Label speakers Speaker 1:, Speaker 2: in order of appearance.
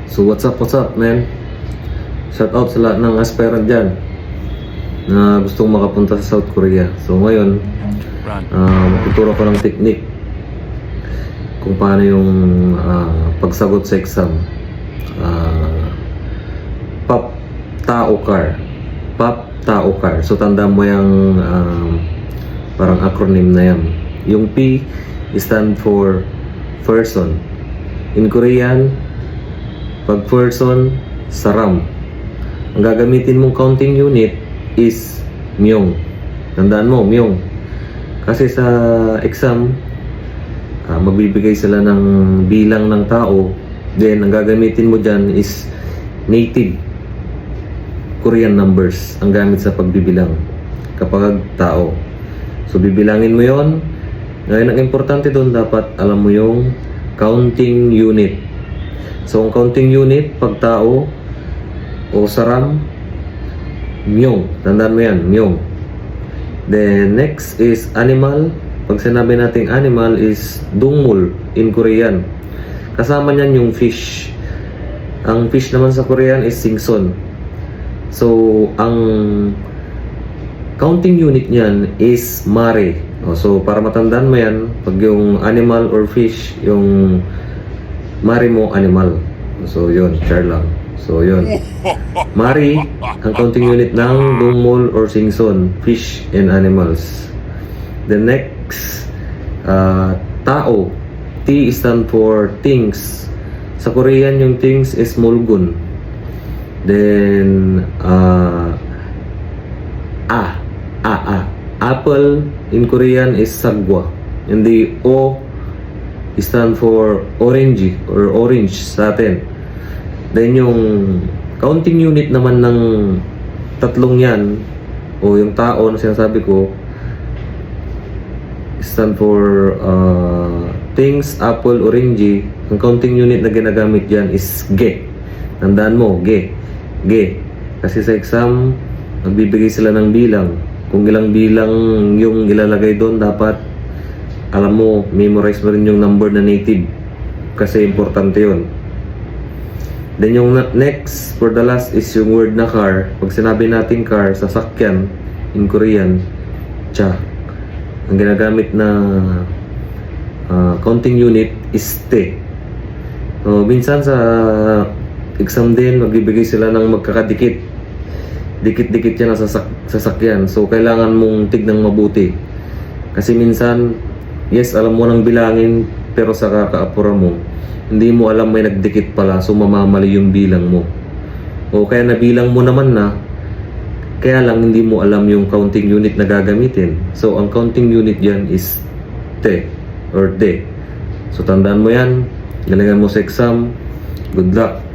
Speaker 1: So what's up man? Shout out sa lahat ng aspirant dyan na gustong makapunta sa South Korea. So ngayon, magtuturo ko ng technique kung paano yung pagsagot sa exam. POP Tao Car. POP Tao Car. So tandaan mo yung parang acronym na yan. Yung P stand for person. In Korean, pag person, saram. Ang gagamitin mong counting unit is myong. Tandaan mo, myong. Kasi sa exam, magbibigay sila ng bilang ng tao. Then, ang gagamitin mo dyan is native Korean numbers ang gamit sa pagbibilang kapag tao. So, bibilangin mo yon. Ngayon, ang importante doon, dapat alam mo yung counting unit. So, ang counting unit, pag tao o saram, myong. Tandaan mo yan, myong. Then, next is animal. Pag sinabi nating animal is dungmul in Korean. Kasama niyan yung fish. Ang fish naman sa Korean is singson. So, ang counting unit niyan is mare. So, para matandaan mo yan, pag yung animal or fish, yung mare mo, animal. So, yun, share lang. So, yun. Mari, ang counting unit ng dungmul or singson, fish and animals. The next, tao. T stand for things. Sa Korean, yung things is mulgun. Then, apple in Korean is sagwa. And the O stand for orange or orange sa atin. Then yung counting unit naman ng tatlong yan o yung tao na sinasabi ko stand for things, apple, orange. Ang counting unit na ginagamit dyan is ge. Tandaan mo, ge. Kasi sa exam, magbibigay sila ng bilang. Kung ilang bilang yung ilalagay doon, dapat alam mo, memorize mo rin yung number na native. Kasi importante yun. Then yung next, for the last, is yung word na car. Pag sinabi natin car, sasakyan, in Korean, cha. Ang ginagamit na counting unit is te. So, minsan sa exam din, magbibigay sila ng magkakadikit. Dikit-dikit yan na sasakyan. So, kailangan mong tignang mabuti. Kasi minsan, yes, alam mo nang bilangin, pero sa kakaapura mo, hindi mo alam may nagdikit pala, so mamamali yung bilang mo. O kaya nabilang mo naman na, kaya lang hindi mo alam yung counting unit na gagamitin. So, ang counting unit dyan is te or de. So, tandaan mo yan. Galingan mo sa exam. Good luck.